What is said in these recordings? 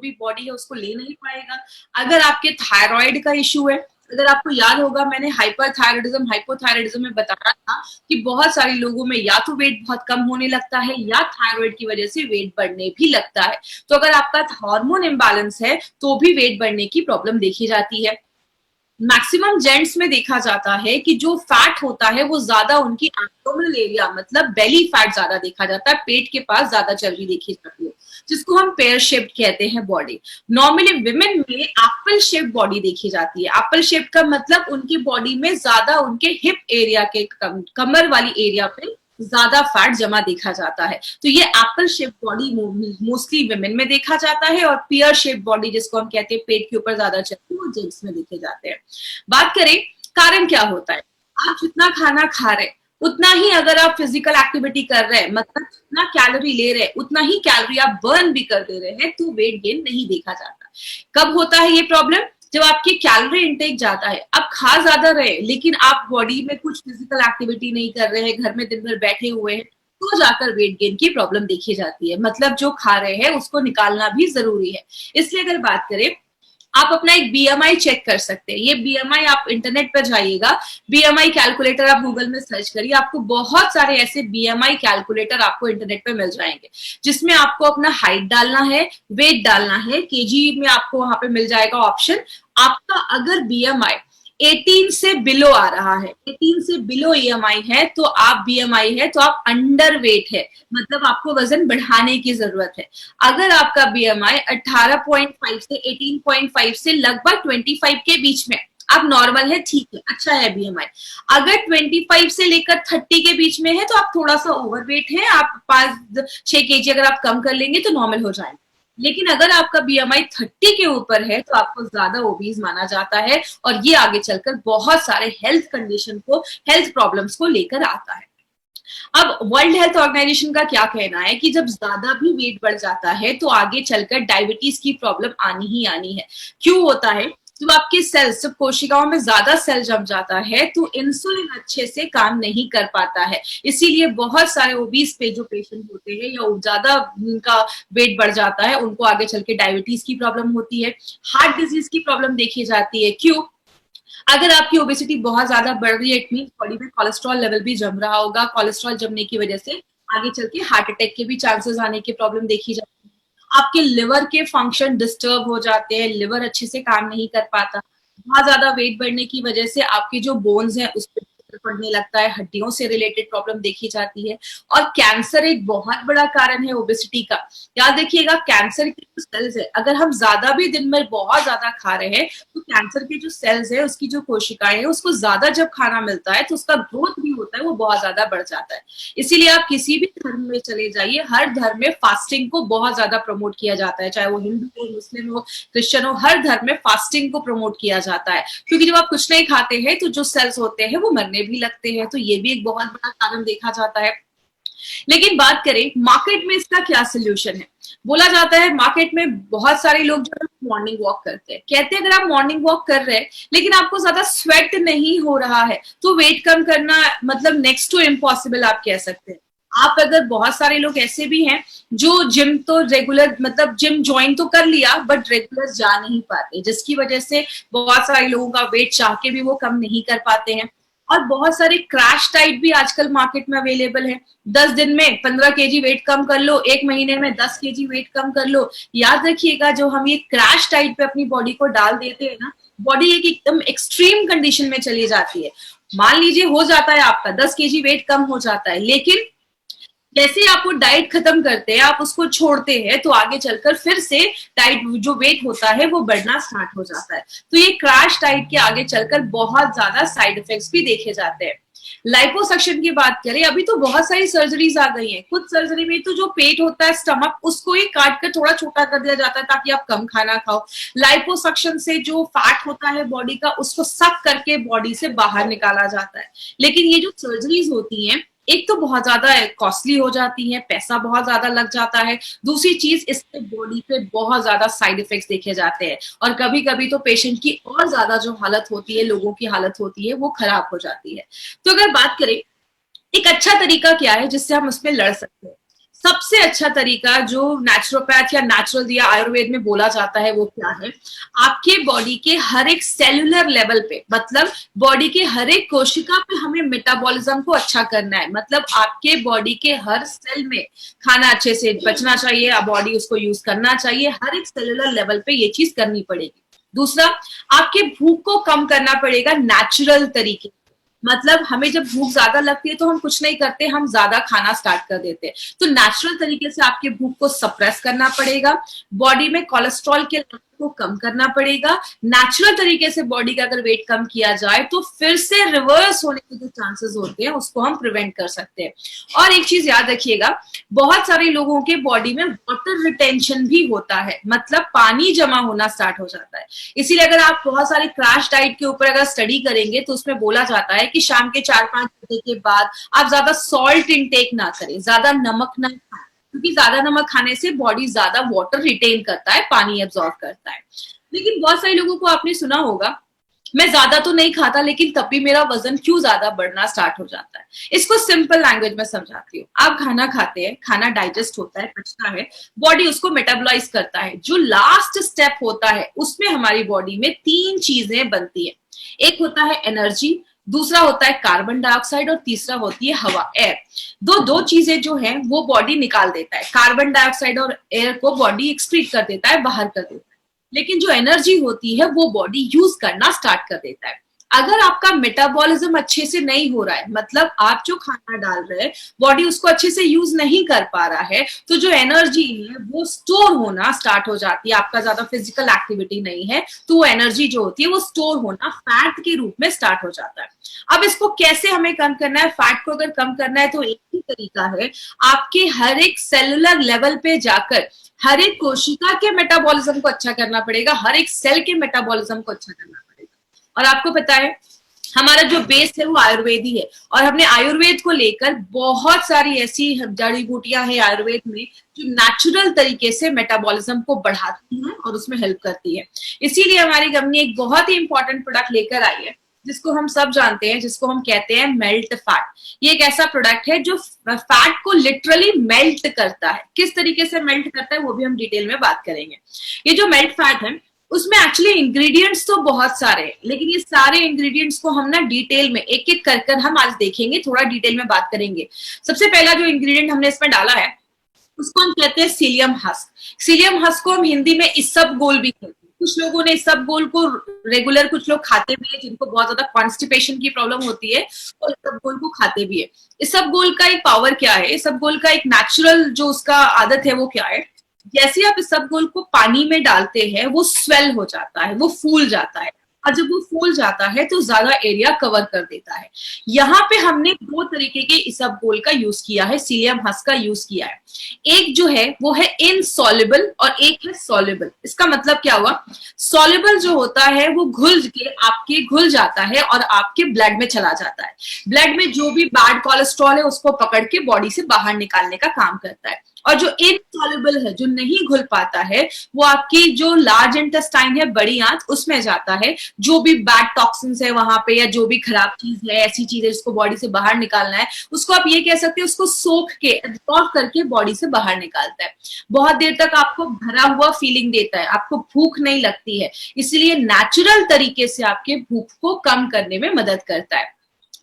भी बॉडी है उसको ले नहीं पाएगा। अगर आपके थायराइड का इश्यू है, अगर आपको याद होगा मैंने हाइपरथायराइडिज्म हाइपोथायराइडिज्म में बताया था कि बहुत सारे लोगों में या तो वेट बहुत कम होने लगता है या थायराइड की वजह से वेट बढ़ने भी लगता है। तो अगर आपका हार्मोन इम्बैलेंस है तो भी वेट बढ़ने की प्रॉब्लम देखी जाती है। मैक्सिमम जेंट्स में देखा जाता है कि जो फैट होता है वो ज्यादा उनकी एब्डोमिनल एरिया मतलब बेली फैट ज्यादा देखा जाता है, पेट के पास ज्यादा चर्बी देखी जाती है, जिसको हम पेयर शेप्ड कहते हैं बॉडी। नॉर्मली विमेन में एप्पल शेप बॉडी देखी जाती है। एप्पल शेप का मतलब उनकी बॉडी में ज्यादा उनके हिप एरिया के कमर वाली एरिया पे ज्यादा फैट जमा देखा जाता है। तो ये Apple shape body mostly women में देखा जाता है, और पियर शेप बॉडी जिसको हम कहते हैं पेट के ऊपर ज्यादा चलती है वो जेंट्स में देखे जाते हैं। बात करें कारण क्या होता है, आप जितना खाना खा रहे उतना ही अगर आप फिजिकल एक्टिविटी कर रहे हैं मतलब जितना कैलोरी ले रहे हैं उतना ही कैलोरी आप बर्न भी कर दे रहे हैं तो वेट गेन नहीं देखा जाता। कब होता है ये प्रॉब्लम, जब आपकी कैलोरी इंटेक जाता है, आप खा ज्यादा रहे लेकिन आप बॉडी में कुछ फिजिकल एक्टिविटी नहीं कर रहे हैं, घर में दिन भर बैठे हुए हैं, तो जाकर वेट गेन की प्रॉब्लम देखी जाती है। मतलब जो खा रहे हैं उसको निकालना भी जरूरी है। इसलिए अगर बात करें, आप अपना एक बीएमआई चेक कर सकते हैं। ये बीएमआई आप इंटरनेट पर जाइएगा, बीएमआई कैलकुलेटर आप गूगल में सर्च करिए, आपको बहुत सारे ऐसे बीएमआई कैलकुलेटर आपको इंटरनेट पे मिल जाएंगे, जिसमें आपको अपना हाइट डालना है, वेट डालना है, केजी में आपको वहां पे मिल जाएगा ऑप्शन। आपका अगर बीएमआई 18 से बिलो आ रहा है, 18 से बिलो ईएमआई है तो आप बीएमआई है तो आप अंडर वेट है, मतलब आपको वजन बढ़ाने की जरूरत है। अगर आपका बीएमआई 18.5 से 18.5 से लगभग 25 के बीच में, आप नॉर्मल है, ठीक है, अच्छा है बीएमआई। अगर 25 से लेकर 30 के बीच में है तो आप थोड़ा सा ओवरवेट है, आप 5-6 केजी अगर आप कम कर लेंगे तो नॉर्मल हो जाएगा। लेकिन अगर आपका बीएमआई 30 के ऊपर है तो आपको ज्यादा ओबीज माना जाता है, और ये आगे चलकर बहुत सारे हेल्थ कंडीशन को, हेल्थ प्रॉब्लम्स को लेकर आता है। अब वर्ल्ड हेल्थ ऑर्गेनाइजेशन का क्या कहना है कि जब ज्यादा भी वेट बढ़ जाता है तो आगे चलकर डायबिटीज की प्रॉब्लम आनी ही आनी है। क्यों होता है, जब आपके सेल्स, जब कोशिकाओं में ज्यादा सेल जम जाता है तो इंसुलिन अच्छे से काम नहीं कर पाता है। इसीलिए बहुत सारे ओबीस पे जो पेशेंट होते हैं या ज्यादा उनका वेट बढ़ जाता है उनको आगे चल के डायबिटीज की प्रॉब्लम होती है, हार्ट डिजीज की प्रॉब्लम देखी जाती है। क्यों, अगर आपकी ओबेसिटी बहुत ज्यादा बढ़ रही है इट मीन बॉडी में कोलेस्ट्रॉल लेवल भी जम रहा होगा, कोलेस्ट्रॉल जमने की वजह से आगे चल के हार्ट अटैक के भी चांसेस आने की प्रॉब्लम देखी जाती है। आपके लिवर के फंक्शन डिस्टर्ब हो जाते हैं, लिवर अच्छे से काम नहीं कर पाता। बहुत ज्यादा वेट बढ़ने की वजह से आपके जो बोन्स हैं उस पर पड़ने लगता है, हड्डियों से रिलेटेड प्रॉब्लम देखी जाती है। और कैंसर एक बहुत बड़ा कारण है ओबेसिटी का। याद रखिएगा, कैंसर के जो सेल्स है, अगर हम ज्यादा भी दिन में बहुत ज्यादा खा रहे हैं तो कैंसर के जो सेल्स है, उसकी जो कोशिकाएं है, उसको ज्यादा जब खाना मिलता है तो उसका ग्रोथ भी होता है, वो बहुत ज्यादा बढ़ जाता है। इसीलिए आप किसी भी धर्म में चले जाइए, हर धर्म में फास्टिंग को बहुत ज्यादा प्रमोट किया जाता है, चाहे वो हिंदू हो, मुस्लिम हो, क्रिश्चियन हो, हर धर्म में फास्टिंग को प्रमोट किया जाता है। क्योंकि जब आप कुछ नहीं खाते हैं तो जो सेल्स होते हैं वो मरने भी लगते हैं, तो ये भी एक बहुत बड़ा कारण देखा जाता है। लेकिन बात करें मार्केट में इसका क्या सोल्यूशन है, बोला जाता है मार्केट में बहुत सारे लोग जो मॉर्निंग वॉक करते हैं, कहते हैं अगर आप मॉर्निंग वॉक कर रहे हैं लेकिन आपको ज्यादा स्वेट नहीं हो रहा है तो वेट कम करना मतलब नेक्स्ट टू इम्पॉसिबल आप कह सकते हैं। आप अगर, बहुत सारे लोग ऐसे भी हैं जो जिम तो रेगुलर मतलब जिम ज्वाइन तो कर लिया बट रेगुलर जा नहीं पाते, जिसकी वजह से बहुत सारे लोगों का वेट चाह के भी वो कम नहीं कर पाते हैं। और बहुत सारे क्रैश डाइट भी आजकल मार्केट में अवेलेबल है। 10 दिन में 15 केजी वेट कम कर लो, 1 महीने में 10 केजी वेट कम कर लो। याद रखिएगा, जो हम ये क्रैश डाइट पे अपनी बॉडी को डाल देते हैं ना, बॉडी एक एकदम एक्सट्रीम कंडीशन में चली जाती है। मान लीजिए हो जाता है आपका 10 केजी वेट कम हो जाता है, लेकिन जैसे ही आप वो डाइट खत्म करते हैं, आप उसको छोड़ते हैं, तो आगे चलकर फिर से डाइट जो वेट होता है वो बढ़ना स्टार्ट हो जाता है। तो ये क्रैश डाइट के आगे चलकर बहुत ज्यादा साइड इफेक्ट्स भी देखे जाते हैं। लाइपोसक्शन की बात करें, अभी तो बहुत सारी सर्जरीज आ गई हैं। कुछ सर्जरी में तो जो पेट होता है, स्टमक, उसको ही काट कर थोड़ा छोटा कर दिया जाता है ताकि आप कम खाना खाओ। लाइपोसक्शन से जो फैट होता है बॉडी का, उसको सक करके बॉडी से बाहर निकाला जाता है। लेकिन ये जो सर्जरीज होती हैं, एक तो बहुत ज्यादा कॉस्टली हो जाती है, पैसा बहुत ज्यादा लग जाता है। दूसरी चीज, इससे बॉडी पे बहुत ज्यादा साइड इफेक्ट्स देखे जाते हैं, और कभी कभी तो पेशेंट की और ज्यादा जो हालत होती है, लोगों की हालत होती है, वो खराब हो जाती है। तो अगर बात करें एक अच्छा तरीका क्या है जिससे हम उसमें लड़ सकते हैं, सबसे अच्छा तरीका जो नेचुरोपैथ या नेचुरल या आयुर्वेद में बोला जाता है वो क्या है, आपके बॉडी के हर एक सेलुलर लेवल पे, मतलब बॉडी के हर एक कोशिका पे हमें मेटाबॉलिज्म को अच्छा करना है। मतलब आपके बॉडी के हर सेल में खाना अच्छे से बचना चाहिए, बॉडी उसको यूज करना चाहिए, हर एक सेलुलर लेवल पे ये चीज करनी पड़ेगी। दूसरा, आपके भूख को कम करना पड़ेगा नेचुरल तरीके। मतलब हमें जब भूख ज्यादा लगती है तो हम कुछ नहीं करते, हम ज्यादा खाना स्टार्ट कर देते हैं। तो नेचुरल तरीके से आपके भूख को सप्रेस करना पड़ेगा, बॉडी में कोलेस्ट्रॉल के लेवल को कम करना पड़ेगा। नेचुरल तरीके से बॉडी का अगर वेट कम किया जाए तो फिर से रिवर्स होने के जो चांसेस होते हैं उसको हम प्रिवेंट कर सकते हैं। और एक चीज याद रखिएगा, बहुत सारे लोगों के बॉडी में वाटर रिटेंशन भी होता है, मतलब पानी जमा होना स्टार्ट हो जाता है। इसीलिए अगर आप बहुत सारी क्रैश डाइट के ऊपर अगर स्टडी करेंगे तो उसमें बोला जाता है कि शाम के 4-5 बजे के बाद आप ज्यादा सॉल्ट इनटेक ना करें, ज्यादा नमक ना खाएं, क्योंकि ज्यादा नमक खाने से बॉडी ज्यादा वाटर रिटेन करता है, पानी एब्जॉर्ब करता है। लेकिन बहुत सारे लोगों को आपने सुना होगा, मैं ज्यादा तो नहीं खाता लेकिन तब भी मेरा वजन क्यों ज्यादा बढ़ना स्टार्ट हो जाता है। इसको सिंपल लैंग्वेज में समझाती हूँ। आप खाना खाते हैं, खाना डाइजेस्ट होता है, पचता है, बॉडी उसको मेटाबोलाइज करता है। जो लास्ट स्टेप होता है उसमें हमारी बॉडी में 3 चीजें बनती है। एक होता है एनर्जी, दूसरा होता है कार्बन डाइऑक्साइड और तीसरा होती है हवा, एयर। दो चीजें जो है वो बॉडी निकाल देता है। कार्बन डाइऑक्साइड और एयर को बॉडी एक्सक्रीट कर देता है, बाहर कर देता है। लेकिन जो एनर्जी होती है वो बॉडी यूज करना स्टार्ट कर देता है। अगर आपका मेटाबॉलिज्म अच्छे से नहीं हो रहा है, मतलब आप जो खाना डाल रहे हैं बॉडी उसको अच्छे से यूज नहीं कर पा रहा है, तो जो एनर्जी है वो स्टोर होना स्टार्ट हो जाती है। आपका ज्यादा फिजिकल एक्टिविटी नहीं है तो वो एनर्जी जो होती है वो स्टोर होना फैट के रूप में स्टार्ट हो जाता है। अब इसको कैसे हमें कम करना है? फैट को अगर कम करना है तो एक ही तरीका है, आपके हर एक सेलुलर लेवल पे जाकर हर एक कोशिका के मेटाबॉलिज्म को अच्छा करना पड़ेगा, हर एक सेल के मेटाबॉलिज्म को अच्छा करना पड़ेगा। और आपको पता है हमारा जो बेस है वो आयुर्वेदी है, और हमने आयुर्वेद को लेकर बहुत सारी ऐसी जड़ी बूटियां हैं आयुर्वेद में जो नेचुरल तरीके से मेटाबॉलिज्म को बढ़ाती हैं और उसमें हेल्प करती है। इसीलिए हमारी कंपनी एक बहुत ही इंपॉर्टेंट प्रोडक्ट लेकर आई है जिसको हम सब जानते हैं, जिसको हम कहते हैं मेल्ट फैट। ये एक ऐसा प्रोडक्ट है जो फैट को लिटरली मेल्ट करता है। किस तरीके से मेल्ट करता है वो भी हम डिटेल में बात करेंगे। ये जो मेल्ट फैट है उसमें एक्चुअली इंग्रेडिएंट्स तो बहुत सारे हैं, लेकिन ये सारे इंग्रेडिएंट्स को हम ना डिटेल में एक एक कर हम आज देखेंगे, थोड़ा डिटेल में बात करेंगे। सबसे पहला जो इंग्रेडिएंट हमने इसमें डाला है उसको हम कहते हैं सीलियम हस्क। सीलियम हस्क को हम हिंदी में इसबगोल भी कहते हैं। कुछ लोगों ने इसबगोल को रेगुलर, कुछ लोग खाते भी है जिनको बहुत ज्यादा कॉन्स्टिपेशन की प्रॉब्लम होती है तो इसबगोल को खाते भी है। इसबगोल का एक पावर क्या है, इसबगोल का एक नेचुरल जो उसका आदत है वो क्या है, जैसे आप इसबगोल को पानी में डालते हैं वो स्वेल हो जाता है, वो फूल जाता है, और जब वो फूल जाता है तो ज्यादा एरिया कवर कर देता है। यहाँ पे हमने 2 तरीके के इसबगोल का यूज किया है, सीलियम हस्क का यूज किया है। एक जो है वो है इनसॉल्युबल और एक है सॉल्युबल। इसका मतलब क्या हुआ, सॉल्युबल जो होता है वो घुल जाता है और आपके ब्लड में चला जाता है। ब्लड में जो भी बैड कोलेस्ट्रॉल है उसको पकड़ के बॉडी से बाहर निकालने का काम करता है। और जो इनसॉल्युबल है, जो नहीं घुल पाता है, वो आपकी जो लार्ज इंटेस्टाइन है, बड़ी आंत, उसमें जाता है। जो भी बैड टॉक्सिन्स है वहां पे या जो भी खराब चीज है, ऐसी चीज है जिसको बॉडी से बाहर निकालना है, उसको आप ये कह सकते हैं उसको सोख के एब्जॉर्ब करके बॉडी से बाहर निकालता है। बहुत देर तक आपको भरा हुआ फीलिंग देता है, आपको भूख नहीं लगती है, इसलिए नेचुरल तरीके से आपके भूख को कम करने में मदद करता है,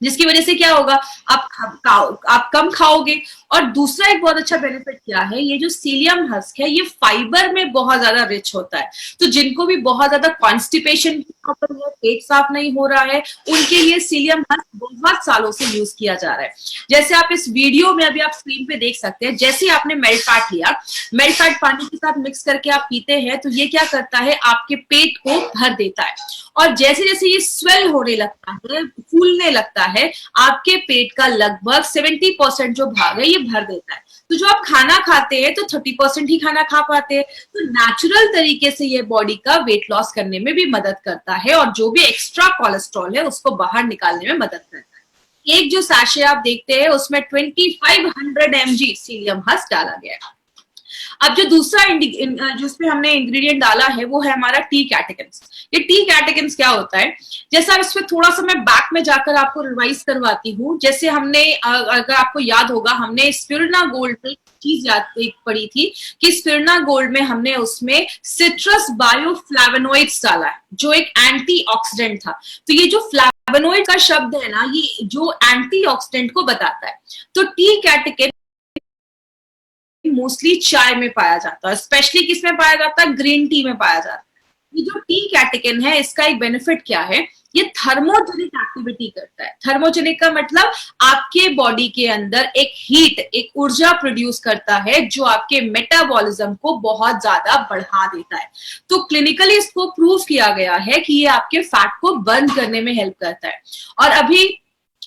जिसकी वजह से क्या होगा, आप कम खाओगे। और दूसरा एक बहुत अच्छा बेनिफिट क्या है, ये जो सीलियम हस्क है ये फाइबर में बहुत ज्यादा रिच होता है। तो जिनको भी बहुत ज्यादा कॉन्स्टिपेशन की प्रॉब्लम है, पेट साफ नहीं हो रहा है, उनके लिए सीलियम हस्क बहुत सालों से यूज किया जा रहा है। जैसे आप इस वीडियो में अभी आप स्क्रीन पे देख सकते हैं, जैसे आपने मेल्ट फैट लिया, मेल्ट फैट पानी के साथ मिक्स करके आप पीते हैं तो ये क्या करता है, आपके पेट को भर देता है। और जैसे जैसे ये स्वेल होने लगता है, फूलने लगता है, आपके पेट का लगभग 70% जो भाग है ये भर देता है। तो जो आप खाना खाते हैं तो 30% ही खाना खा पाते हैं। तो नेचुरल तरीके से ये बॉडी का वेट लॉस करने में भी मदद करता है और जो भी एक्स्ट्रा कोलेस्ट्रॉल है उसको बाहर निकालने में मदद करता है। एक जो सैशे आप देखते हैं उसमें 2500 mg सीलियम हस्क डाला गया है। अब जो दूसरा जिसमें हमने इंग्रेडिएंट डाला है वो है हमारा टी कैटेकिन्स। ये टी कैटेकिन्स क्या होता है, जैसा इसमें थोड़ा सा मैं बैक में जाकर आपको रिवाइज करवाती हूँ। जैसे हमने अगर आपको याद होगा, हमने स्पिरुलिना गोल्ड पे चीज एक पढ़ी थी कि स्पिरुलिना गोल्ड में हमने उसमें सिट्रस बायोफ्लैवोनॉइड्स डाला है जो एक एंटीऑक्सीडेंट था। तो ये जो फ्लैवोनॉइड का शब्द है ना, ये जो एंटीऑक्सीडेंट को बताता है। तो टी कैटेकिन मोस्टली चाय में पाया जाता है, स्पेशली किस में पाया जाता है, ग्रीन टी में पाया जाता है। ये जो टी कैटेकिन है इसका एक बेनिफिट क्या है, ये थर्मोजेनिक एक्टिविटी करता है। थर्मोजेनिक का मतलब आपके बॉडी के अंदर एक हीट, एक ऊर्जा प्रोड्यूस करता है जो आपके मेटाबॉलिज्म को बहुत ज्यादा बढ़ा देता है। तो क्लिनिकली इसको प्रूव किया गया है कि ये आपके फैट को बर्न करने में हेल्प करता है। और अभी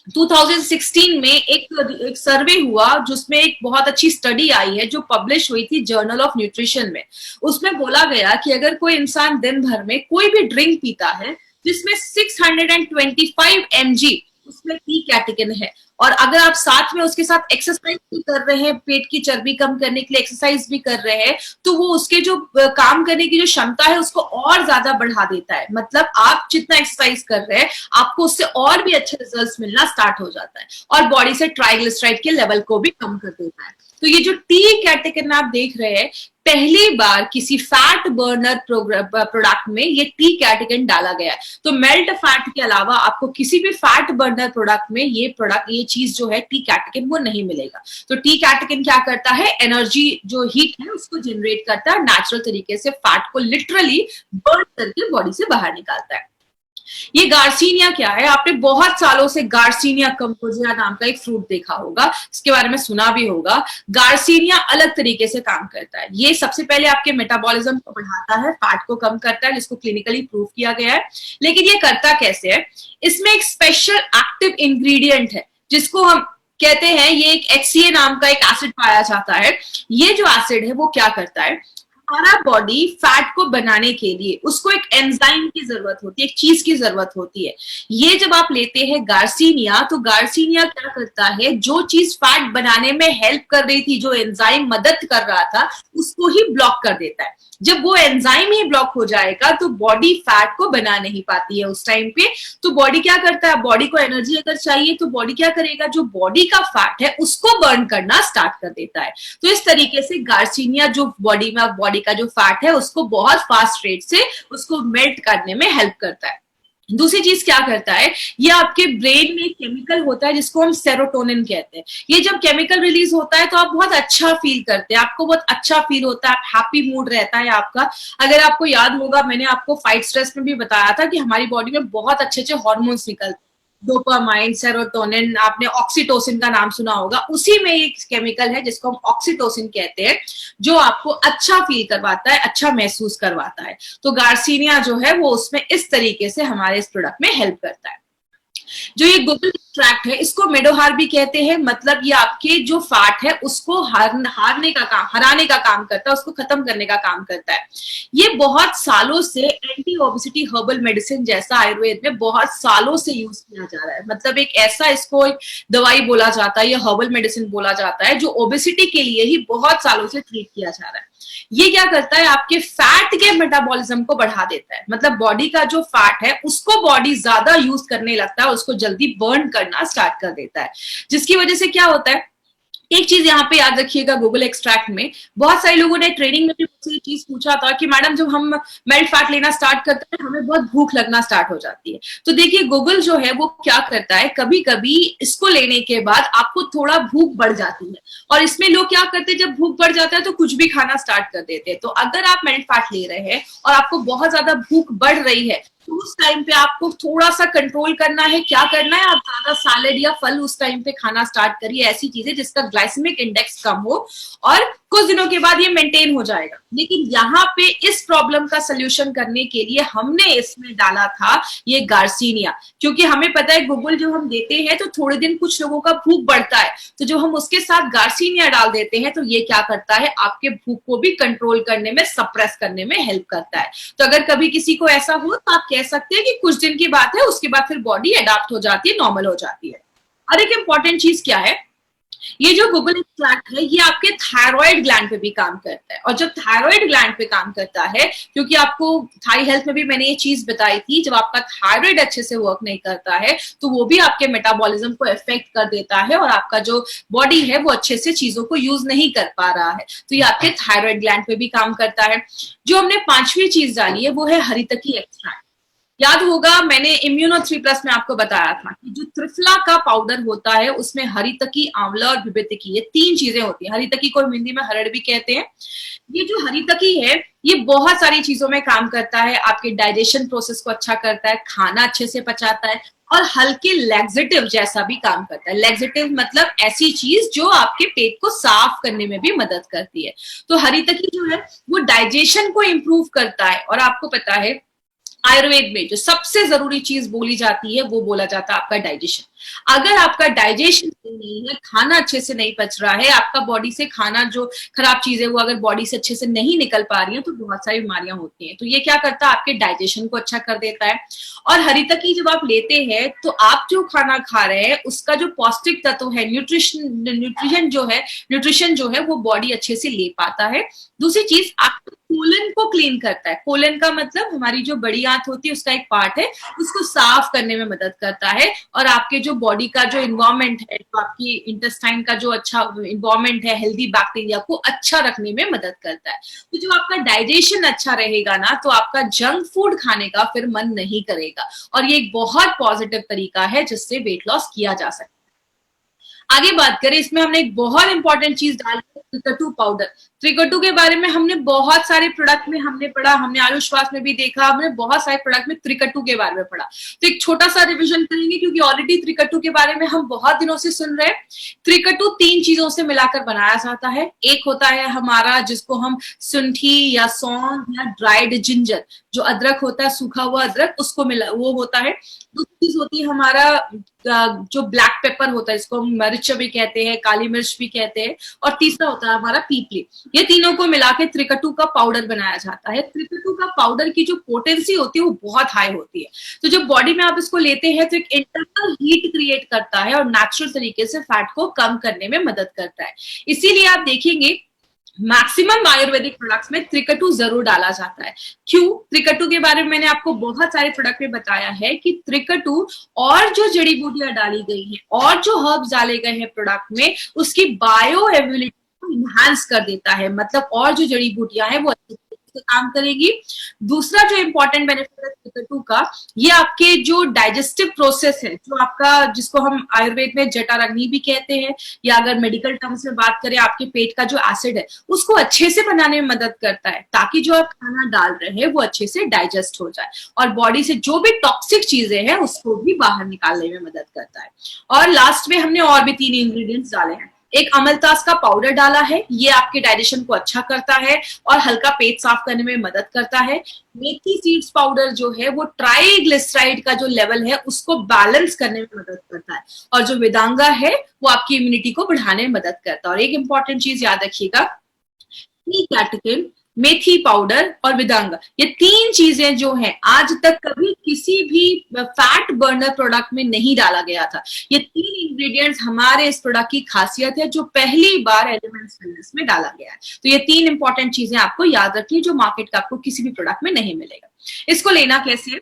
2016 में एक सर्वे हुआ जिसमें एक बहुत अच्छी स्टडी आई है जो पब्लिश हुई थी जर्नल ऑफ न्यूट्रिशन में। उसमें बोला गया कि अगर कोई इंसान दिन भर में कोई भी ड्रिंक पीता है जिसमें 625 mg उसमें टी कैटेकिन है, और अगर आप साथ में उसके साथ एक्सरसाइज भी कर रहे हैं, पेट की चर्बी कम करने के लिए एक्सरसाइज भी कर रहे हैं, तो वो उसके जो काम करने की जो क्षमता है उसको और ज्यादा बढ़ा देता है। मतलब आप जितना एक्सरसाइज कर रहे हैं आपको उससे और भी अच्छे रिजल्ट्स मिलना स्टार्ट हो जाता है, और बॉडी से ट्राइग्लिसराइड के लेवल को भी कम कर देता है। तो ये जो टी कैटेकिन आप देख रहे हैं, पहली बार किसी फैट बर्नर प्रोडक्ट में ये टी कैटेकिन डाला गया है। तो मेल्ट फैट के अलावा आपको किसी भी फैट बर्नर प्रोडक्ट में ये चीज जो है टी कैटेकिन वो नहीं मिलेगा। तो टी कैटेकिन क्या करता है, एनर्जी जो हीट है उसको जनरेट करता है, नेचुरल तरीके से फैट को लिटरली बर्न करके बॉडी से बाहर निकालता है। ये गार्सिनिया क्या है, आपने बहुत सालों से गार्सिनिया कंपोजिया नाम का एक फ्रूट देखा होगा, इसके बारे में सुना भी होगा। गार्सिनिया अलग तरीके से काम करता है। ये सबसे पहले आपके मेटाबॉलिज्म को बढ़ाता है, फैट को कम करता है, जिसको क्लिनिकली प्रूव किया गया है। लेकिन ये करता कैसे है, इसमें एक स्पेशल एक्टिव इंग्रेडिएंट है जिसको हम कहते हैं, ये एक HCA नाम का एक एसिड पाया जाता है। ये जो एसिड है वो क्या करता है, हमारा बॉडी फैट को बनाने के लिए उसको एक एंजाइम की जरूरत होती है, एक चीज की जरूरत होती है। ये जब आप लेते हैं गार्सिनिया, तो गार्सिनिया क्या करता है, जो चीज फैट बनाने में हेल्प कर रही थी, जो एंजाइम मदद कर रहा था, उसको ही ब्लॉक कर देता है। जब वो एंजाइम ही ब्लॉक हो जाएगा तो बॉडी फैट को बना नहीं पाती है उस टाइम पे। तो बॉडी क्या करता है, बॉडी को एनर्जी अगर चाहिए तो बॉडी क्या करेगा, जो बॉडी का फैट है उसको बर्न करना स्टार्ट कर देता है। तो इस तरीके से गार्सिनिया जो बॉडी का जो फैट है उसको बहुत फास्ट रेट से उसको मेल्ट करने में हेल्प करता है। दूसरी चीज क्या करता है, ये आपके ब्रेन में एक केमिकल होता है जिसको हम सेरोटोनिन कहते हैं। ये जब केमिकल रिलीज होता है तो आप बहुत अच्छा फील करते हैं, आपको बहुत अच्छा फील होता है, आप हैप्पी मूड रहता है आपका। अगर आपको याद होगा, मैंने आपको फाइट स्ट्रेस में भी बताया था कि हमारी बॉडी में बहुत अच्छे अच्छे हॉर्मोन्स निकलते हैं, डोपामाइन, सेरोटोनिन, आपने ऑक्सीटोसिन का नाम सुना होगा। उसी में एक केमिकल है जिसको हम ऑक्सीटोसिन कहते हैं, जो आपको अच्छा फील करवाता है, अच्छा महसूस करवाता है। तो गार्सिनिया जो है वो उसमें इस तरीके से हमारे इस प्रोडक्ट में हेल्प करता है। जो ये गुगल एक्सट्रैक्ट है इसको मेडोहार भी कहते हैं, मतलब ये आपके जो फैट है उसको हराने का काम करता है, उसको खत्म करने का काम करता है। ये बहुत सालों से एंटी ओबेसिटी हर्बल मेडिसिन जैसा आयुर्वेद में बहुत सालों से यूज किया जा रहा है। मतलब एक ऐसा, इसको एक दवाई बोला जाता है या हर्बल मेडिसिन बोला जाता है, जो ओबेसिटी के लिए ही बहुत सालों से ट्रीट किया जा रहा है। ये क्या करता है, आपके फैट के मेटाबॉलिज्म को बढ़ा देता है। मतलब बॉडी का जो फैट है उसको बॉडी ज्यादा यूज करने लगता है, उसको जल्दी बर्न करना स्टार्ट कर देता है, जिसकी वजह से क्या होता है, एक चीज यहाँ पे याद रखिएगा, गूगल एक्सट्रैक्ट में बहुत सारे लोगों ने ट्रेनिंग में भी मुझसे ये चीज पूछा था कि मैडम जब हम मेल्ट फैट लेना स्टार्ट करते हैं हमें बहुत भूख लगना स्टार्ट हो जाती है। तो देखिए गूगल जो है वो क्या करता है, कभी कभी इसको लेने के बाद आपको थोड़ा भूख बढ़ जाती है, और इसमें लोग क्या करते हैं, जब भूख बढ़ जाता है तो कुछ भी खाना स्टार्ट कर देते हैं। तो अगर आप मेल्ट फैट ले रहे हैं और आपको बहुत ज्यादा भूख बढ़ रही है तो उस टाइम पे आपको थोड़ा सा कंट्रोल करना है। क्या करना है, आप ज्यादा सैलेड या फल उस टाइम पे खाना स्टार्ट करिए, ऐसी चीजें जिसका ग्लाइसेमिक इंडेक्स कम हो, और कुछ दिनों के बाद ये मेंटेन हो जाएगा। लेकिन यहाँ पे इस प्रॉब्लम का सोल्यूशन करने के लिए हमने इसमें डाला था ये गार्सिनिया, क्योंकि हमें पता है गूगल जो हम देते हैं तो थोड़े दिन कुछ लोगों का भूख बढ़ता है, तो जो हम उसके साथ गार्सिनिया डाल देते हैं तो ये क्या करता है, आपके भूख को भी कंट्रोल करने में, सप्रेस करने में हेल्प करता है। तो अगर कभी किसी को ऐसा हो तो आप कह सकते हैं कि कुछ दिन की बात है, उसके बाद फिर बॉडी अडॉप्ट हो जाती है, नॉर्मल हो जाती है। और एक इंपॉर्टेंट चीज क्या है, ये जो गुगल एक्सट्रैक्ट है ये आपके थायराइड ग्लैंड पे भी काम करता है, और जब थायराइड ग्लैंड पे काम करता है, क्योंकि आपको थाई हेल्थ में भी मैंने ये चीज बताई थी, जब आपका थायराइड अच्छे से वर्क नहीं करता है तो वो भी आपके मेटाबॉलिज्म को इफेक्ट कर देता है, और आपका जो बॉडी है वो अच्छे से चीजों को यूज नहीं कर पा रहा है, तो ये आपके थायराइड ग्लैंड पे भी काम करता है। जो हमने पांचवी चीज डाली है वो है हरितकी एक्सट्रैक्ट। याद होगा मैंने इम्यूनो 3+ में आपको बताया था कि जो त्रिफला का पाउडर होता है उसमें हरितकी, आंवला और विभितकी, ये 3 चीजें होती हैं। हरितकी को हिंदी में हरड़ भी कहते हैं। ये जो हरितकी है ये बहुत सारी चीजों में काम करता है, आपके डाइजेशन प्रोसेस को अच्छा करता है, खाना अच्छे से पचाता है, और हल्के लेग्जेटिव जैसा भी काम करता है। लेग्जेटिव मतलब ऐसी चीज जो आपके पेट को साफ करने में भी मदद करती है। तो हरितकी जो है वो डाइजेशन को इंप्रूव करता है, और आपको पता है आयुर्वेद में जो सबसे जरूरी चीज बोली जाती है वो बोला जाता है आपका डाइजेशन। अगर आपका डाइजेशन नहीं है, खाना अच्छे से नहीं पच रहा है, आपका बॉडी से खाना जो खराब चीजें वो अगर बॉडी से अच्छे से नहीं निकल पा रही है तो बहुत सारी बीमारियां होती हैं। तो ये क्या करता है, आपके डाइजेशन को अच्छा कर देता है। और हरितकी जब आप लेते हैं तो आप जो खाना खा रहे हैं उसका जो पौष्टिक तत्व है, न्यूट्रिशन जो है वो बॉडी अच्छे से ले पाता है। दूसरी चीज, आपके कोलन को क्लीन करता है। कोलन का मतलब हमारी जो बड़ी आंत होती है उसका एक पार्ट है, उसको साफ करने में मदद करता है, और आपके जो बॉडी का जो इन्वायरमेंट है, तो आपकी इंटेस्टाइन का जो अच्छा इन्वायरमेंट है, हेल्दी बैक्टीरिया को अच्छा रखने में मदद करता है। तो जो आपका डाइजेशन अच्छा रहेगा ना तो आपका जंक फूड खाने का फिर मन नहीं करेगा, और ये एक बहुत पॉजिटिव तरीका है जिससे वेट लॉस किया जा सकता है। आगे बात करें, इसमें हमने एक बहुत इंपॉर्टेंट चीज डाली है, त्रिकटु पाउडर। त्रिकटु के बारे में हमने बहुत सारे प्रोडक्ट में हमने पढ़ा, हमने आयुष्वास में भी देखा, हमने बहुत सारे प्रोडक्ट में त्रिकटु के बारे में पढ़ा। तो एक छोटा सा रिवीजन करेंगे क्योंकि ऑलरेडी त्रिकटु के बारे में हम बहुत दिनों से सुन रहे हैं। त्रिकटु 3 चीजों से मिलाकर बनाया जाता है। एक होता है हमारा जिसको हम सुंठी या सौंफ या ड्राइड जिंजर, जो अदरक होता है, सूखा हुआ अदरक, उसको मिला वो होता है। दूसरी चीज होती है हमारा जो ब्लैक पेपर होता है, इसको हम मिर्च भी कहते हैं, काली मिर्च भी कहते हैं, और तीसरा होता है हमारा पीपली। ये तीनों को मिला के त्रिकटु का पाउडर बनाया जाता है। त्रिकटु का पाउडर की जो पोटेंसी होती है वो बहुत हाई होती है, तो जब बॉडी में आप इसको लेते हैं तो एक इंटरनल हीट क्रिएट करता है और नेचुरल तरीके से फैट को कम करने में मदद करता है। इसीलिए आप देखेंगे मैक्सिमम आयुर्वेदिक प्रोडक्ट्स में त्रिकटु जरूर डाला जाता है। क्यों? त्रिकटु के बारे में मैंने आपको बहुत सारे प्रोडक्ट में बताया है कि त्रिकटु और जो जड़ी बूटियां डाली गई हैं और जो हर्ब्स डाले गए हैं प्रोडक्ट में, उसकी बायो एबिलिटी को इनहांस कर देता है। मतलब और जो जड़ी बूटियां हैं वो अच्छे से काम करेगी। दूसरा जो इंपॉर्टेंट बेनिफिट है त्रिकटु का, ये आपके जो डाइजेस्टिव प्रोसेस है, जो आपका जिसको हम आयुर्वेद में जठराग्नि भी कहते हैं, या अगर मेडिकल टर्म्स में बात करें आपके पेट का जो एसिड है उसको अच्छे से बनाने में मदद करता है, ताकि जो आप खाना डाल रहे हैं वो अच्छे से डाइजेस्ट हो जाए, और बॉडी से जो भी टॉक्सिक चीजें हैं उसको भी बाहर निकालने में मदद करता है। और लास्ट में हमने और भी 3 इंग्रेडिएंट्स डाले हैं। एक अमलतास का पाउडर डाला है, ये आपके डाइजेशन को अच्छा करता है और हल्का पेट साफ करने में मदद करता है। मेथी सीड्स पाउडर जो है वो ट्राइग्लिसराइड का जो लेवल है उसको बैलेंस करने में मदद करता है, और जो वेदांगा है वो आपकी इम्यूनिटी को बढ़ाने में मदद करता है। और एक इंपॉर्टेंट चीज याद रखिएगा, कैटेकिन, मेथी पाउडर और विदांगा, ये 3 चीजें जो हैं आज तक कभी किसी भी फैट बर्नर प्रोडक्ट में नहीं डाला गया था। ये 3 इंग्रेडिएंट्स हमारे इस प्रोडक्ट की खासियत है जो पहली बार एलिमेंट्स वेलनेस में डाला गया है। तो ये 3 इंपॉर्टेंट चीजें आपको याद रखिए जो मार्केट का आपको किसी भी प्रोडक्ट में नहीं मिलेगा। इसको लेना कैसे है?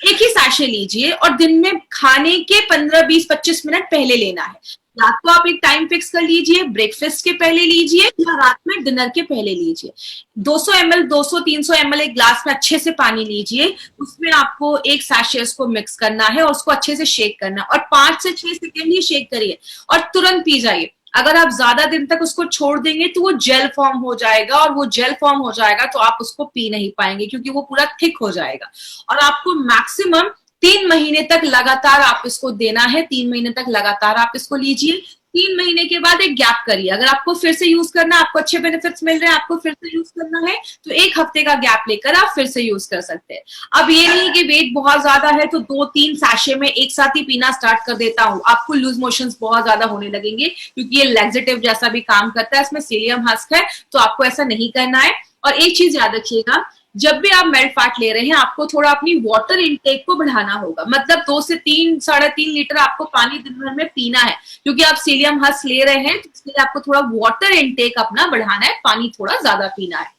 एक ही सैशे लीजिए और दिन में खाने के 15, 20, 25 मिनट पहले लेना है। या तो आप एक टाइम फिक्स कर लीजिए, ब्रेकफास्ट के पहले लीजिए या रात में डिनर के पहले लीजिए। 200 ml 200-300 ml एक ग्लास में अच्छे से पानी लीजिए, उसमें आपको एक सैशे को मिक्स करना है और उसको अच्छे से शेक करना है, और 5 से 6 सेकेंड ही शेक करिए और तुरंत पी जाइए। अगर आप ज्यादा दिन तक उसको छोड़ देंगे तो वो जेल फॉर्म हो जाएगा, और वो जेल फॉर्म हो जाएगा तो आप उसको पी नहीं पाएंगे क्योंकि वो पूरा थिक हो जाएगा। और आपको मैक्सिमम 3 महीने तक लगातार आप इसको देना है। 3 महीने तक लगातार आप इसको लीजिए। 3 महीने के बाद एक गैप करिए। अगर आपको फिर से यूज करना है, आपको अच्छे बेनिफिट्स मिल रहे हैं, आपको फिर से यूज करना है, तो 1 हफ्ते का गैप लेकर आप फिर से यूज कर सकते हैं। अब ये नहीं कि वेट बहुत ज्यादा है तो 2-3 सैशे में एक साथ ही पीना स्टार्ट कर देता हूँ, आपको लूज मोशंस बहुत ज्यादा होने लगेंगे क्योंकि ये लैक्सेटिव जैसा भी काम करता है, इसमें सीलियम हस्क है, तो आपको ऐसा नहीं करना है। और एक चीज याद रखिएगा, जब भी आप मेल्ट फैट ले रहे हैं आपको थोड़ा अपनी वाटर इनटेक को बढ़ाना होगा, मतलब 2 से 3 3.5 लीटर आपको पानी दिन भर में पीना है, क्योंकि आप सीलियम हस्क ले रहे हैं तो इसलिए आपको थोड़ा वाटर इनटेक अपना बढ़ाना है, पानी थोड़ा ज्यादा पीना है।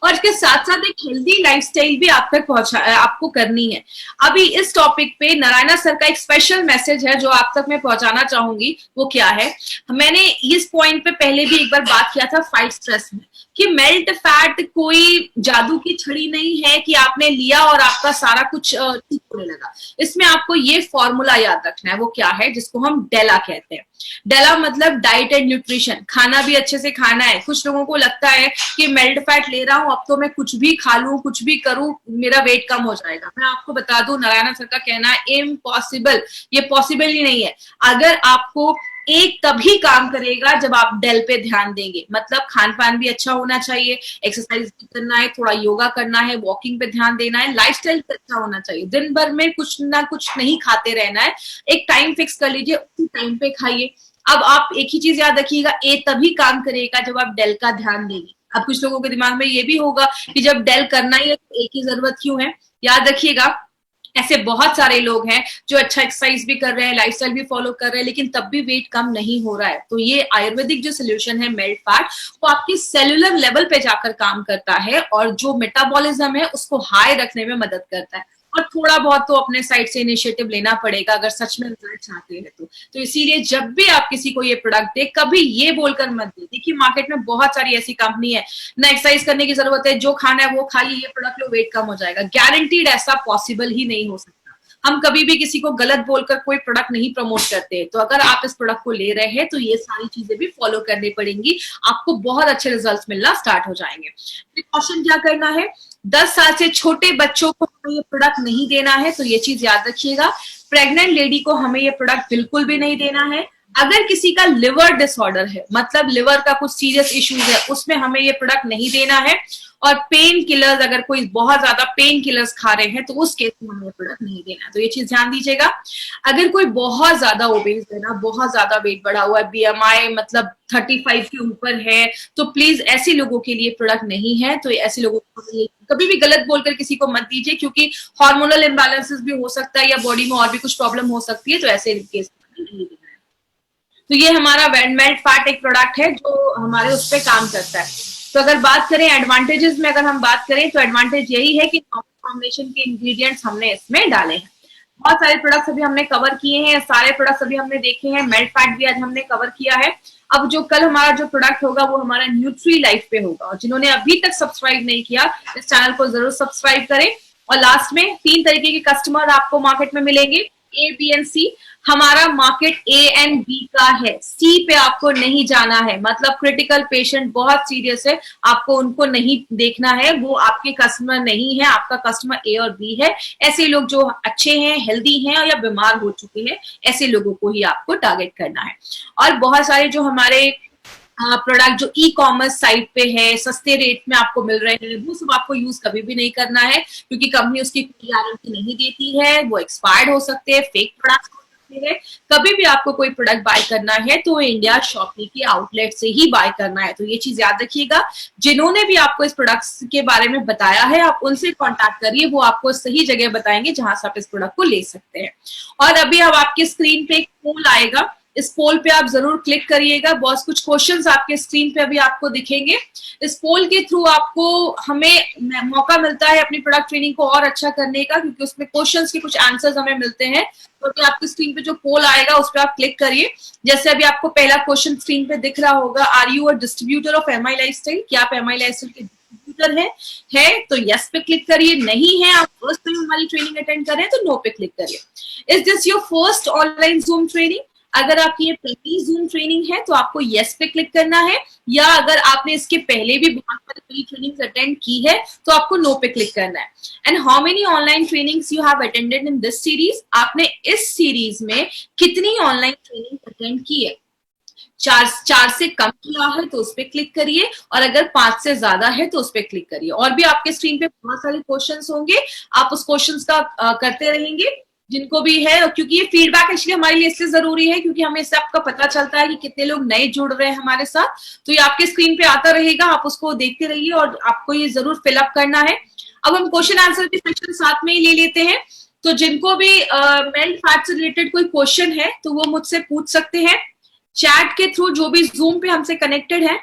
और इसके साथ साथ एक हेल्दी लाइफस्टाइल भी आप तक आपको करनी है। अभी इस टॉपिक पे नारायणा सर का एक स्पेशल मैसेज है जो आप तक मैं पहुंचाना चाहूंगी। वो क्या है, मैंने इस पॉइंट पे पहले भी एक बार बात किया था फाइट स्ट्रेस में, कि मेल्ट फैट कोई जादू की छड़ी नहीं है कि आपने लिया और आपका सारा कुछ ठीक होने लगा। इसमें आपको ये फॉर्मूला याद रखना है, वो क्या है, जिसको हम डेला कहते हैं। डेला मतलब डाइट एंड न्यूट्रिशन, खाना भी अच्छे से खाना है। कुछ लोगों को लगता है कि मेल्ट फैट ले रहा हूं अब तो मैं कुछ भी खा लूं कुछ भी करूं मेरा वेट कम हो जाएगा। मैं आपको बता दूं, नारायण सर का कहना है इम्पॉसिबल, ये पॉसिबल ही नहीं है। अगर आपको एक तभी काम करेगा जब आप डेल पे ध्यान देंगे, मतलब खान पान भी अच्छा होना चाहिए, एक्सरसाइज भी करना है, थोड़ा योगा करना है, वॉकिंग पे ध्यान देना है, लाइफस्टाइल अच्छा होना चाहिए, दिन भर में कुछ ना कुछ नहीं खाते रहना है, एक टाइम फिक्स कर लीजिए, उसी टाइम पे खाइए। अब आप एक ही चीज याद रखिएगा, ए तभी काम करेगा जब आप डेल का ध्यान देंगे। अब कुछ लोगों के दिमाग में ये भी होगा कि जब डेल करना ही है तो ए की जरूरत क्यों है। याद रखिएगा ऐसे बहुत सारे लोग हैं जो अच्छा एक्सरसाइज भी कर रहे हैं, लाइफस्टाइल भी फॉलो कर रहे हैं, लेकिन तब भी वेट कम नहीं हो रहा है। तो ये आयुर्वेदिक जो सोल्यूशन है मेल्ट फैट, वो आपकी सेलुलर लेवल पे जाकर काम करता है और जो मेटाबॉलिज्म है उसको हाई रखने में मदद करता है। और थोड़ा बहुत तो अपने साइड से इनिशिएटिव लेना पड़ेगा अगर सच में रिजल्ट चाहते हैं तो इसीलिए जब भी आप किसी को ये प्रोडक्ट दे, कभी ये बोलकर मत दे। देखिए मार्केट में बहुत सारी ऐसी कंपनी है, ना एक्सरसाइज करने की जरूरत है, जो खाना है वो खाइए, ये प्रोडक्ट लो वेट कम हो जाएगा। गारंटीड ऐसा पॉसिबल ही नहीं हो सकता। हम कभी भी किसी को गलत बोलकर कोई प्रोडक्ट नहीं प्रमोट करते। तो अगर आप इस प्रोडक्ट को ले रहे हैं तो ये सारी चीजें भी फॉलो करनी पड़ेंगी, आपको बहुत अच्छे रिजल्ट्स मिलना स्टार्ट हो जाएंगे। प्रिकॉशन क्या करना है, 10 साल से छोटे बच्चों को हमें ये प्रोडक्ट नहीं देना है, तो ये चीज याद रखिएगा। प्रेग्नेंट लेडी को हमें ये प्रोडक्ट बिल्कुल भी नहीं देना है। अगर किसी का लिवर डिसऑर्डर है, मतलब लिवर का कुछ सीरियस इश्यूज है, उसमें हमें ये प्रोडक्ट नहीं देना है। और पेन किलर्स, अगर कोई बहुत ज्यादा पेन किलर्स खा रहे हैं तो उस केस में हमें ये प्रोडक्ट नहीं देना है, तो ये चीज ध्यान दीजिएगा। अगर कोई बहुत ज्यादा ओबेस है ना, बहुत ज्यादा वेट बढ़ा हुआ है, बीएमआई मतलब 35 के ऊपर है, तो प्लीज ऐसे लोगों के लिए प्रोडक्ट नहीं है। तो ऐसे लोगों को कभी भी गलत बोलकर किसी को मत दीजिए, क्योंकि हार्मोनल इम्बैलेंसेस भी हो सकता है या बॉडी में और भी कुछ प्रॉब्लम हो सकती है, तो ऐसे केस में नहीं देना है। तो ये हमारा मेल्ट फैट एक प्रोडक्ट है जो हमारे उस पर काम करता है। तो अगर बात करें एडवांटेजेस में, अगर हम बात करें तो एडवांटेज यही है कि कॉम्बिनेशन के इंग्रेडिएंट्स हमने इसमें डाले हैं। बहुत सारे प्रोडक्ट्स अभी हमने कवर किए हैं, सारे प्रोडक्ट्स अभी हमने देखे हैं, मेल्ट फैट भी आज हमने कवर किया है। अब जो कल हमारा जो प्रोडक्ट होगा वो हमारा न्यूट्री लाइफ पे होगा, और जिन्होंने अभी तक सब्सक्राइब नहीं किया इस चैनल को जरूर सब्सक्राइब करें। और लास्ट में 3 तरीके के कस्टमर आपको मार्केट में मिलेंगे, ए बी एंड सी। हमारा मार्केट ए एंड बी का है, सी पे आपको नहीं जाना है, मतलब क्रिटिकल पेशेंट बहुत सीरियस है, आपको उनको नहीं देखना है, वो आपके कस्टमर नहीं है, आपका कस्टमर ए और बी है। ऐसे लोग जो अच्छे हैं, हेल्दी हैं या बीमार हो चुके हैं, ऐसे लोगों को ही आपको टारगेट करना है। और बहुत सारे जो हमारे प्रोडक्ट जो ई कॉमर्स साइट पे है, सस्ते रेट में आपको मिल रहे हैं, वो सब आपको यूज कभी भी नहीं करना है, क्योंकि कंपनी उसकी कोई गारंटी नहीं देती है, वो एक्सपायर्ड हो सकते हैं, फेक प्रोडक्ट है। कभी भी आपको कोई प्रोडक्ट बाय करना है तो इंडिया शॉपी के आउटलेट से ही बाय करना है, तो ये चीज याद रखिएगा। जिन्होंने भी आपको इस प्रोडक्ट के बारे में बताया है, आप उनसे कांटेक्ट करिए, वो आपको सही जगह बताएंगे जहां से आप इस प्रोडक्ट को ले सकते हैं। और अभी अब आपके स्क्रीन पे एक पोल आएगा, इस पोल पे आप जरूर क्लिक करिएगा। बहुत कुछ क्वेश्चंस आपके स्क्रीन पे अभी आपको दिखेंगे। इस पोल के थ्रू आपको हमें मौका मिलता है अपनी प्रोडक्ट ट्रेनिंग को और अच्छा करने का, क्योंकि उसमें क्वेश्चंस के कुछ आंसर्स हमें मिलते हैं। तो अभी आपकी स्क्रीन पे जो पोल आएगा उस पर आप क्लिक करिए। जैसे अभी आपको पहला क्वेश्चन स्क्रीन पे दिख रहा होगा, are you a distributor of MI lifestyle, क्या आप एमआई लाइफस्टाइल के डिस्ट्रीब्यूटर है तो यस पे क्लिक करिए। नहीं है, आप फर्स्ट टाइम हमारी ट्रेनिंग अटेंड कर रहे हैं तो नो पे क्लिक करिए। Is this your first online zoom training, अगर आपकी ये पहली जूम ट्रेनिंग है तो आपको यस पे क्लिक करना है, या अगर आपने इसके पहले भी बहुत सारी ट्रेनिंग्स अटेंड की है तो आपको नो पे क्लिक करना है। And how many online trainings you have attended in this series, आपने इस सीरीज में कितनी ऑनलाइन ट्रेनिंग अटेंड की है। 4 से कम किया है तो उस पर क्लिक करिए, और अगर 5 से ज्यादा है तो उस पर क्लिक करिए। और भी आपके स्क्रीन पे बहुत सारे क्वेश्चंस होंगे, आप उस क्वेश्चंस का करते रहेंगे। जिनको भी है, क्योंकि ये फीडबैक एक्चुअली हमारे लिए इसलिए जरूरी है क्योंकि हमें इससे आपका पता चलता है कि कितने लोग नए जुड़ रहे हैं हमारे साथ। तो ये आपके स्क्रीन पे आता रहेगा, आप उसको देखते रहिए और आपको ये जरूर फिलअप करना है। अब हम क्वेश्चन आंसर के सेक्शन साथ में ही ले लेते हैं। तो जिनको भी मेल्ट फैट से रिलेटेड कोई क्वेश्चन है तो वो मुझसे पूछ सकते हैं चैट के थ्रू, जो भी जूम पे हमसे कनेक्टेड है।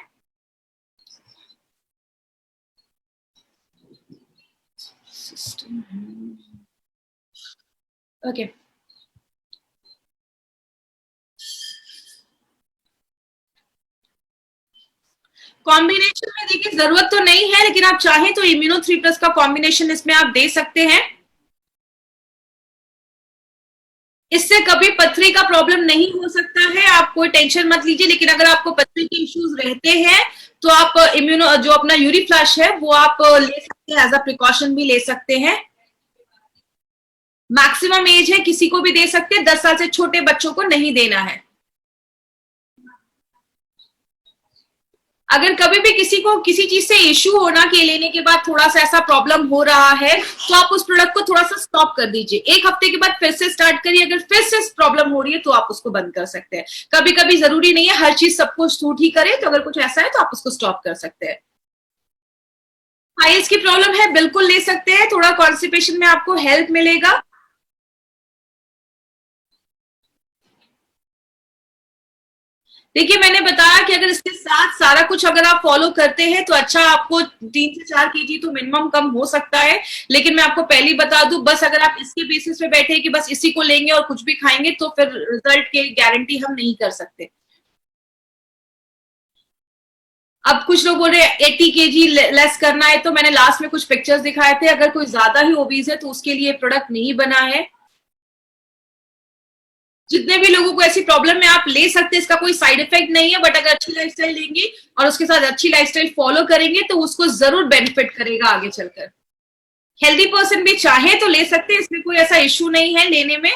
ओके, कॉम्बिनेशन में देखिए जरूरत तो नहीं है, लेकिन आप चाहें तो इम्यूनो 3+ का कॉम्बिनेशन इसमें आप दे सकते हैं। इससे कभी पथरी का प्रॉब्लम नहीं हो सकता है, आप कोई टेंशन मत लीजिए। लेकिन अगर आपको पथरी के इश्यूज रहते हैं तो आप इम्यूनो जो अपना यूरी फ्लैश है वो आप ले सकते हैं, एज अ प्रिकॉशन भी ले सकते हैं। मैक्सिमम एज है, किसी को भी दे सकते हैं, 10 साल से छोटे बच्चों को नहीं देना है। अगर कभी भी किसी को किसी चीज से इश्यू होना कि लेने के बाद थोड़ा सा ऐसा प्रॉब्लम हो रहा है तो आप उस प्रोडक्ट को थोड़ा सा स्टॉप कर दीजिए, 1 हफ्ते के बाद फिर से स्टार्ट करिए। अगर फिर से प्रॉब्लम हो रही है तो आप उसको बंद कर सकते हैं। कभी कभी जरूरी नहीं है हर चीज सबको सूट ही करे, तो अगर कुछ ऐसा है तो आप उसको स्टॉप कर सकते हैं। पाइल्स की प्रॉब्लम है, बिल्कुल ले सकते हैं, थोड़ा कॉन्स्टिपेशन में आपको हेल्प मिलेगा। देखिए मैंने बताया कि अगर इसके साथ सारा कुछ अगर आप फॉलो करते हैं तो अच्छा, आपको 3 से 4 kg तो मिनिमम कम हो सकता है। लेकिन मैं आपको पहले ही बता दूं, बस अगर आप इसके बेसिस पे बैठे कि बस इसी को लेंगे और कुछ भी खाएंगे तो फिर रिजल्ट की गारंटी हम नहीं कर सकते। अब कुछ लोग बोल रहे हैं 80 kg लेस करना है, तो मैंने लास्ट में कुछ पिक्चर्स दिखाए थे। अगर कोई ज्यादा ही ओबीज है तो उसके लिए प्रोडक्ट नहीं बना है। जितने भी लोगों को ऐसी प्रॉब्लम है आप ले सकते हैं, इसका कोई साइड इफेक्ट नहीं है। बट अगर अच्छी लाइफस्टाइल लेंगे और उसके साथ अच्छी लाइफस्टाइल फॉलो करेंगे तो उसको जरूर बेनिफिट करेगा आगे चलकर। हेल्दी पर्सन भी चाहे तो ले सकते हैं, इसमें कोई ऐसा इश्यू नहीं है लेने में।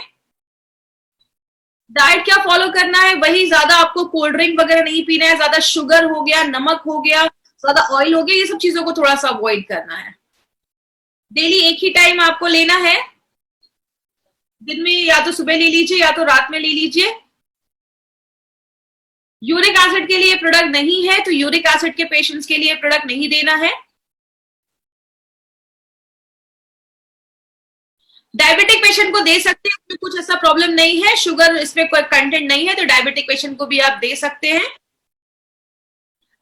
डाइट क्या फॉलो करना है, वही ज्यादा आपको कोल्ड ड्रिंक वगैरह नहीं पीना है, ज्यादा शुगर हो गया, नमक हो गया, ज्यादा ऑयल हो गया, ये सब चीजों को थोड़ा सा अवॉइड करना है। डेली एक ही टाइम आपको लेना है, दिन में या तो सुबह ले लीजिए या तो रात में ले लीजिए। यूरिक एसिड के लिए प्रोडक्ट नहीं है, तो यूरिक एसिड के पेशेंट्स के लिए प्रोडक्ट नहीं देना है। डायबिटिक पेशेंट को दे सकते हैं, इसमें कुछ ऐसा प्रॉब्लम नहीं है, शुगर इसमें कोई कंटेंट नहीं है, तो डायबिटिक पेशेंट को भी आप दे सकते हैं।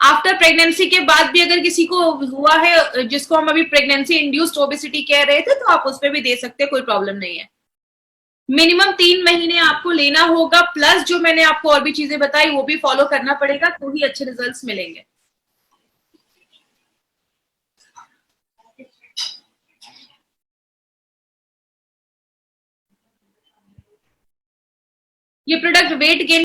आफ्टर प्रेगनेंसी के बाद भी अगर किसी को हुआ है, जिसको हम अभी प्रेगनेंसी इंड्यूस्ड ओबेसिटी कह रहे थे, तो आप उस पर भी दे सकते हैं, कोई प्रॉब्लम नहीं है। मिनिमम 3 महीने आपको लेना होगा, प्लस जो मैंने आपको और भी चीजें बताई वो भी फॉलो करना पड़ेगा, तो ही अच्छे रिजल्ट्स मिलेंगे। ये प्रोडक्ट वेट गेन